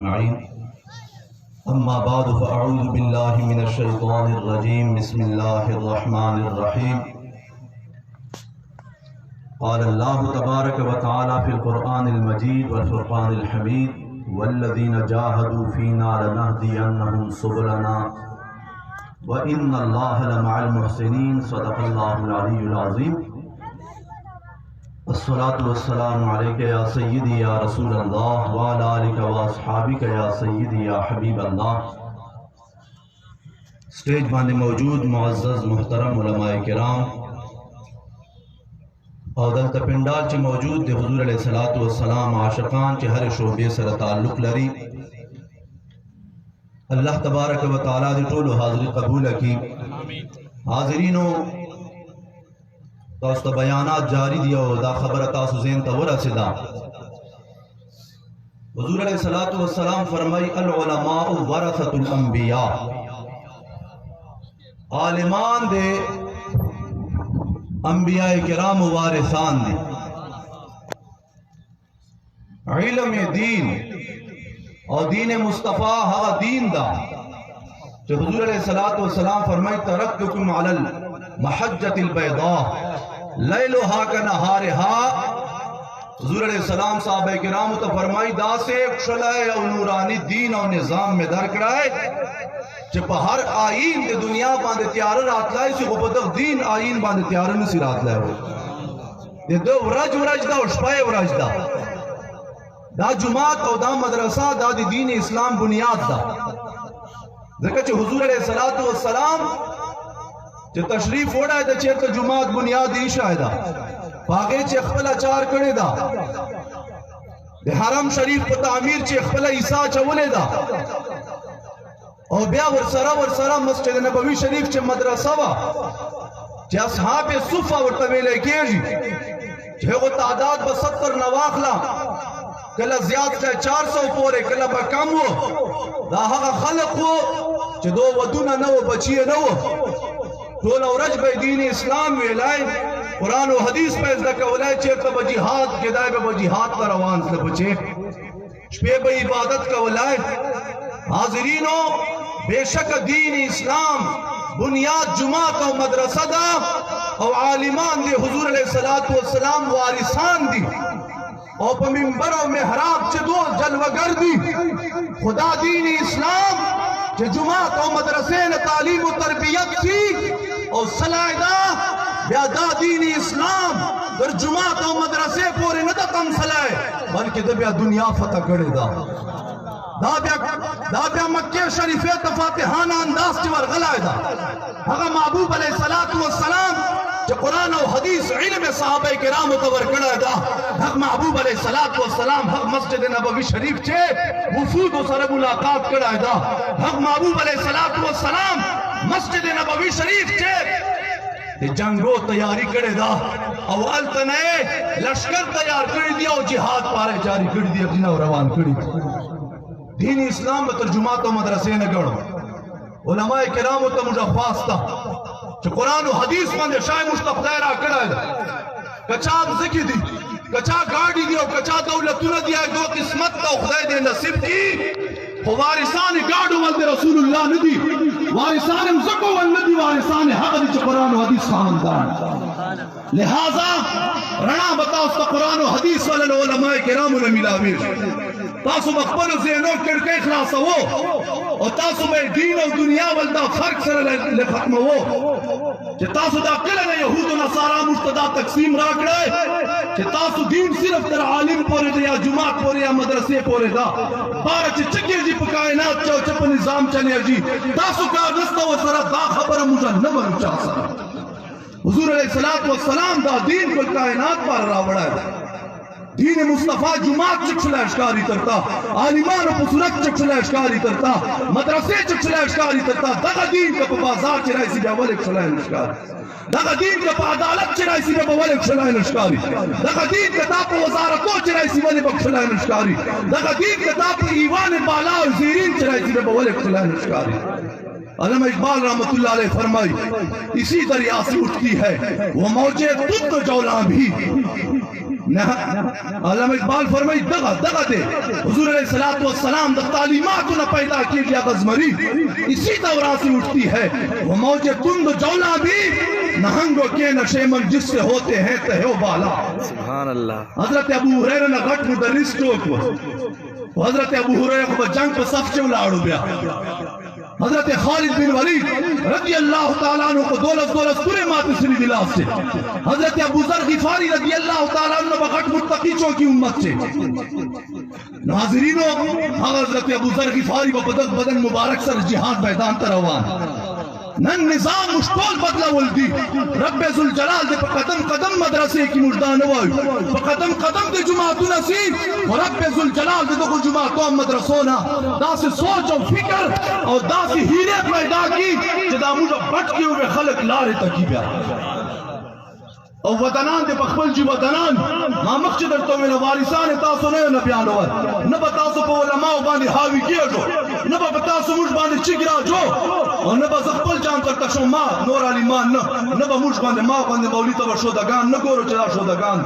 अजमईन। अम्मा बाद फ़अऊज़ु बिल्लाहि मिनश शैतानिर रजीम। बिस्मिल्लाहिर रहमानिर रहीम। क़ाल अल्लाहु तबारक व तआला फ़िल क़ुरआनिल मजीद वल फ़ुरक़ानिल हमीद वल्लज़ीना जाहदू फ़ीना लनहदियन्नहुम सुबुलना व इन्नल्लाहा लमअल मुहसिनीन। सदक़ल्लाहुल अलीयुल अज़ीम। अस्सलातु वस्सलामु अलैका या सय्यदी या रसूल अल्लाह व अला आलिका व अस्हाबिका या सय्यदी या हबीब अल्लाह। स्टेज पर मौजूद मुअज़्ज़ज़ मुहतरम उलमाए किराम और दलता पिंडाल चे मौजूद दे हुज़ूर अलैहिस्सलातु वस्सलाम आशिकान चे हर शोबे सर ताल्लुक़ लरी। अल्लाह तबारक व तआला दे टोलो हाज़िरी कबूल की। हाज़िरीनों तास्त बयानात जारी दिया दा खबर तासु ज़ेन तवरा सिदा। हुज़ूर अलैहिस्सलातु वस्सलाम फरमाई अल उलमाउ वरसतुल अंबिया। आलिमान दे अंबिया किराम वारिसान दे। इल्म दीन और दीन मुस्तफ़ा हा दीन दा जो हुज़ूर अलैहिस्सलातु वस्सलाम फरमाई तरक्तुकुम अलल महज्जतिल बैदा लैलुहा कनहारिहा। हुज़ूर अलैहिस्सलाम साहबे किराम तो फरमाई दा से शलय और नूरानी दीन और निजाम में दर कराए जब हर आईन दे दुनिया बांधे तैयार रात लाए से बदक दीन आईन बांधे तैयार न सी रात लाए हो ये दो वरज वरज दा उशपाए वरज दा जुमात और दा मदरसा दा दी दीन इस्लाम बुनियाद दा देखा चे हुज़ूर अलैहिस्सलातु वस्सलाम जे तशरीफ ओड़ा है चेर तो जुमात बुनियाद ईशा दा बागे चे खपला चार करे दा दे हरम शरीफ को तामीर चे खपला ईसा चवले दा और ब्या वरसरा मस्जिद नबवी शरीफ चे मदरसा वा जे असहाब सुफा वतवेले केजी जे वो तादाद ब 70 नवाखला कला ज्यादा से 400 पोरे कला ब कम वो दा हा खलक वो जे दो वदुना न वो बचिए न वो टोल औरज बे दीन इस्लाम वेलाए कुरान और हदीस पे ज़का वलाए चेर तो जिहाद के दाए बे जिहाद का रवान से बचे शपे बे इबादत का वलाए। हाज़िरीनों बेशक दीन इस्लाम बुनियाद जुमात और मदरसा दा और आलिमान दे हुज़ूर अलैहिस्सलातु वस्सलाम वारिसान दी और पे मिंबर और मेहराब चे दो जलवगर दी खुदा दीन इस्लाम जे जुमात और मदरसे ने तालीम और तरबियत की और सलाइदा ब्यादा दीन इस्लाम गर जुमात और मदरसे पूरे न कम सलाए बल्कि दबिया दुनिया फतह करे दाब्या मक्के शरीफे तफातिहाना अंदाज चे वर गलाए दा हगा महबूब अलैहिस्सलातु वस्सलाम जो कुरान और हदीस इल्म सहाबा किराम कवर कड़ा दा हक महबूब अलैहिस्सलातु वस्सलाम हक मस्जिद नबवी शरीफ चे वफूद सर मुलाकात कड़ा दा हक महबूब अलैहिस्सलातु वस्सलाम मस्जिद नबवी शरीफ चे जंगो तैयारी करे दा अव्वल तने लश्कर तैयार कर दिया और जिहाद पारे जारी कर दिया जिना रवान करी दीन इस्लाम में तर्जुमात और मदरसे न गढ़ उलमाए किराम तो मुझे फास्ता जो कुरान और हदीस में शाय मुस्तफा कड़ा कचा जिकी दी कचा गाड़ी दियो कचा दौलत न दिया दो किस्मत का खुदा दे नसीब की वारिसान गाड़ो वल्द रसूलुल्लाह नदी वारिसान ज़को वल्द नदी वारिसान हक दी कुरान और हदीस खानदान लिहाजा रणा बताओ उस कुरान और हदीस वाले उलमाए किराम ने मिलावे तासु मखबर ज़हनों किरके खलास हो और तासु में दीन और दुनिया वल्दा फर्क सर ले खत्म हो जे तासु दा कल ने यहूद और नसारा मुर्तदा तकसीम राख रहे जे तासु दीन सिर्फ तर आलिम पोरे या जुमात पोरे या मदरसे पोरे दा बार चिके जी कायनात चो चप निजाम चले जी तासु का रस्ता व सरा दा खबर मुझे न बन चा हुजूर अलैहिस्सलातु वस्सलाम दा दीन को कायनात पर रावड़ा दीन मुस्तफा जुमात चक्षुला इश्कारी करता आलिमान पुसरत चक्षुला इश्कारी करता मदरसे चक्षुला इश्कारी करता दगा दीन का बाजार चिराई सी बावल चक्षुला इश्कारी दगा दीन का अदालत चिराई सी बावल चक्षुला इश्कारी दगा दीन का ताप वजारतों चिराई सी बावल चक्षुला इश्कारी दगा दीन का ताप ईवान बाला और ज़ीरीन चिराई सी बावल चक्षुला इश्कारी। अल्लामा इकबाल रहमतुल्लाह अलैह फरमाई इसी दरिया से उठती है वो मौजे तुम तो जौला भी علامہ اقبال فرمائی دغا دغا دے حضور علیہ الصلوۃ والسلام دا تعلیمات نہ پیدا کی گیا غزمری اسی دورہ سے اٹھتی ہے وہ موج تند جولا بھی نہنگوں کے نشے من جس سے ہوتے ہیں تہو بالا. سبحان اللہ. حضرت ابو ہریرہ نے غٹ مدرس ٹوک حضرت ابو ہریرہ کو جنگ پر صف سے الاڑو بیا. حضرت خالد بن ولید رضی اللہ تعالیٰ عنہ کو دولت پورے ماتے سری دلاف سے. حضرت ابو ذر غفاری رضی اللہ تعالیٰ عنہ بغٹ متقی چوکی امت سے. ناظرینوں حضرت ابو ذر غفاری کو بدن مبارک سر جہاد میدان تروان نن نظام مشکول بدلا ولدی رب ذوالجلال دے پا قدم قدم مدرسے کی مجدان ہوئی پا قدم قدم دے جماعتو نصیب و رب ذوالجلال دے دو جماعتو مدرسونا دا سے سوچ و فکر اور دا سے ہیرے پیدا کی جدا مجھا بٹ کے ہوئے خلق لارے تکی بیا او وطنان دے بخبل جی وطنان ما مخشدر تومیل وارثان تاسو نیو نبیان ہوئے نبا تاسو پا علماء باندے حاوی کیا جو نبا تاسو مجھ باندے چگرا جو اور نبا زخبل جان کرتا شو ما نور علی مان نبا مجھ باندے ما باندے مولیتا و شودگان نگورو چلا شودگان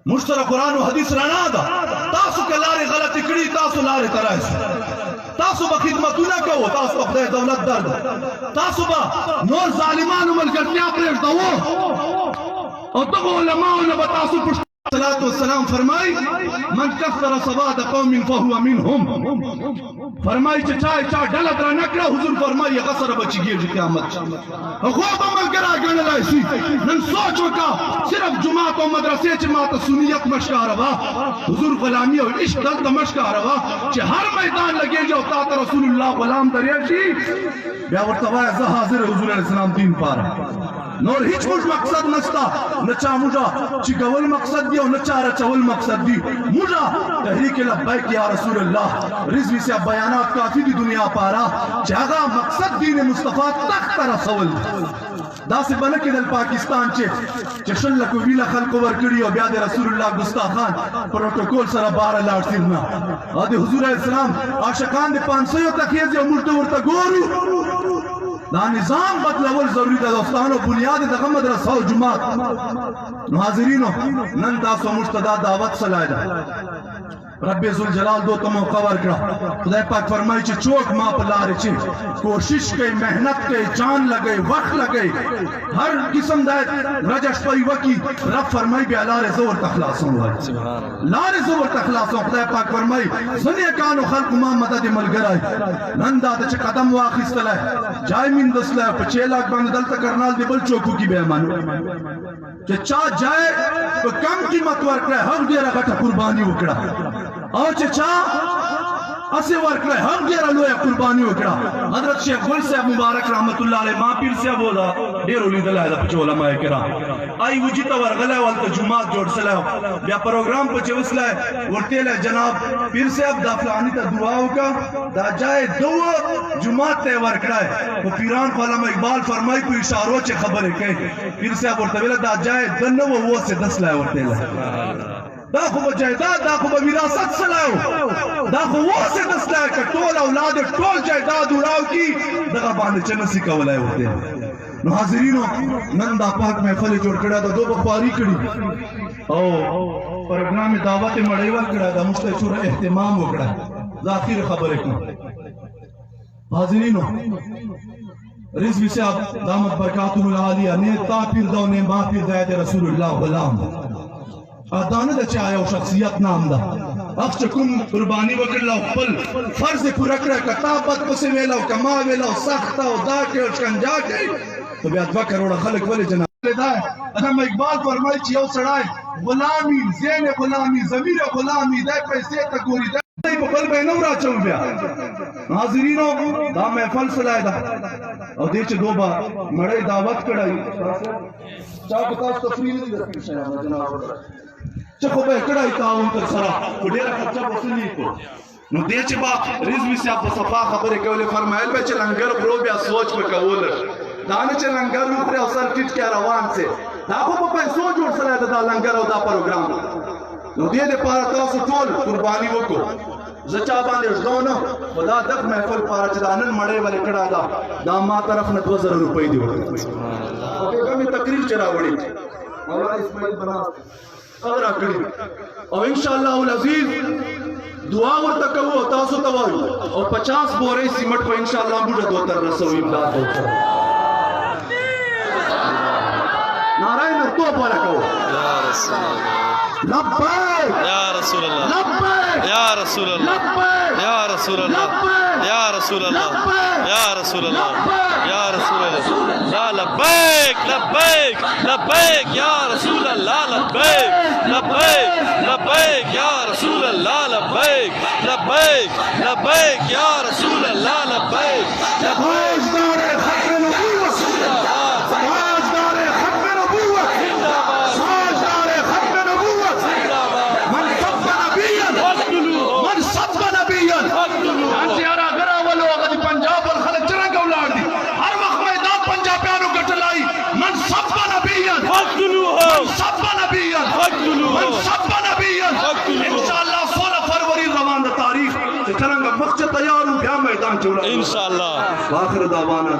مشترہ قرآن و حدیث رانا دا تاسو کے لارے غلط اکڑی تاسو لارے ترائیس تاسو با خدمتو نہ کہو تاسو با خدای دولت درد تاسو با نور ظالمان و ملکتیاں پریش دو اور تکو علماء نبا تاسو پشت صلاة والسلام فرمائی من کفر صباد قوم فہو منہم فرمائی چاہے چاہ ڈلت رہا نکرہ حضور فرمائی غصر بچی گیر جی قیامت خواب عمل کرا گنے لائسی نن سوچو کا صرف جماعت و مدرسے چماعت سنیت مشکا روا حضور غلامی و عشق دلت مشکا روا چہ ہر میدان لگے جو تاتا رسول اللہ غلام دریشی بیا ورطوائے ازا حاضر حضور علیہ السلام دین پارا نور ہیچ مجھ مقصد نستا نچا مجھا چگول مقصد دی اور نچا رچول مقصد دی مجھا تحریک لبیک یا رسول اللہ رضوی سے اب بیانات کافی دی دنیا پارا چاہاں مقصد دین مصطفیٰ تخت رسول دا سے بنکی دل پاکستان چے شلکو ویلا خلقو ورکڑی اور بیاد رسول اللہ گستاخان پروٹوکول سر بارہ لاٹ سیرنا آدھے حضور علیہ السلام آشکان دے 500 تخیزی اور ملتو ورطا گورو دا نظام بدلول ضروری دا دوستانو بنیاد دا غمد رسول جماعت ناظرینو نن تاسو مجتدا دعوت سلائے دا رب ذوالجلال دو تمو خبر کرا خدای پاک فرمائی چھ چوک ماں پر لارے چھ کوشش کے محنت کے جان لگے وقت لگے ہر قسم دائت رجش پری وکی رب فرمائی بے لارے زور تخلاصوں ہوئے لارے زور تخلاصوں خدای پاک فرمائی زنی کانو خلق ماں مدد ملگرائی نندا تا چھ قدم واقعی لائے جائے من دس لائے پہ 6 لاکھ باندھ دلتا کرنال دی بل چوکو کی بے مانو کہ چاہ جائے تو کم قیمت ورک رہے ہر دیرہ گھٹا قربانی وکڑا اور چاہ اسے ورک رہے ہر دیرہ لویا قربانی وکڑا حضرت شیخ گل صاحب مبارک رحمت اللہ علیہ ماں پیر سے بولا دیر اولی دلائے دا پچھو علماء کرام آئی وجیتا ورغلے والتا جماعت جوڑ سلائے بیا پروگرام پچھے وسلائے ورتے لے جناب پیر سے اب دا فلانی تا دعاو کا دا جائے دو جماعت تے ورک رہے وہ پیران کو علماء اقبال فرمائی کوئی اشارو چے خبر ہے کہ پیر سے اب ورتے دا جائے دنو وہ سے 10 لائے ورتے لائے دا خوب جائداد دا خوب وراثت سلائیو دا خوب وہ سے 10 لائے کہ ٹول اولاد ٹول جائداد اڑاو کی دا باندے چنسی کا ولائے ہوتے ہیں نو حاضرینو نن دا پاک محفل جوڑ کڑا دا دو بخواری کڑی او پروگرام دعوت مڑیوال کڑا دا مستشور احتمام ہو کڑا دا آخر خبر اکنا حاضرینو رضوی سے آپ دامت برکاتم العالیہ نیتا پیر دونے ماں پیر دائد رسول اللہ غلام آدانه دا چاہے و شخصیت نام دا اخ چکم قربانی وکر لاؤ پل فرض پورک رہا کتابت پسے ویلاؤ کما ویلاؤ سختا و دا کے و شکنجا کے تو بیاد 2 کروڑ خلق ولی جناب لیتا ہے ادھا میں اقبال فرمائی چیئو سڑائے غلامی زین غلامی ضمیر غلامی دے پیسے تکوری دے بقل بے نورا چل بیا حاضرینو دا محفل سلائے دا اور دیچے 2 بار مڑے دعوت کڑائی چاہ کتاس تفریل نہیں دا پیش ہے جناب چکو بے کڑائی تعاون کر سرا تو ڈیرہ خرچہ بسنی کو نو دیچے با رضوی سے آپ صفا خبرے کولے فرمائل بے چے لنگر برو بیا سوچ میں کولر دانے چے لنگر روپرے اور سر ٹٹ کیا روان سے داکھو پا پیسو جوڑ سلائے دا لنگر اور دا پروگرام نو دے دے پارا تاسو ٹول قربانی وکو زچا باندے اشدونا خدا دک محفل پارا چدانن مڑے والے کڑا دا ماں طرف نے 2000 روپے دی وڑی اور ایک ہمیں تقریر چرا وڑی مولا اسماعیل بنا अगर आकड़ी और इंशाअल्लाह उल अजीज दुआ वर तक वो तासो तवाई और 50 बोरे सीमेंट को इंशाअल्लाह मुझे दो तर रसोई इमदाद होता नारायण तो पर कहो या रसूल लब्बैक या रसूल अल्लाह लब्बैक या रसूल अल्लाह लब्बैक या रसूल अल्लाह या रसूल अल्लाह या रसूल अल्लाह या रसूल अल्लाह ला लब्बैक लब्बैक लब्बैक या रसूल अल्लाह लब्बैक लब्बैक लब्बैक या रसूल अल्लाह लब्बैक लब्बैक लब्बैक या रसूल अल्लाह लब्बैक ताजदार खत्म नबूवत ताजदार खत्म नबूवत ताजदार खत्म नबूवत मन सब नबियन मन सब नबियन अंतियारा गरा वालो अगर पंजाब और खले चरा गौलाड़ दी हर वक्त मैदान पंजाबियानो कटलाई मन सब नबियन सब नबियन मन सब नबियन इंशाअल्लाह 16 फरवरी रवान तारीख चरंग वक्त तैयार हूं क्या मैदान चौड़ा इंशाअल्लाह आखिर दावाना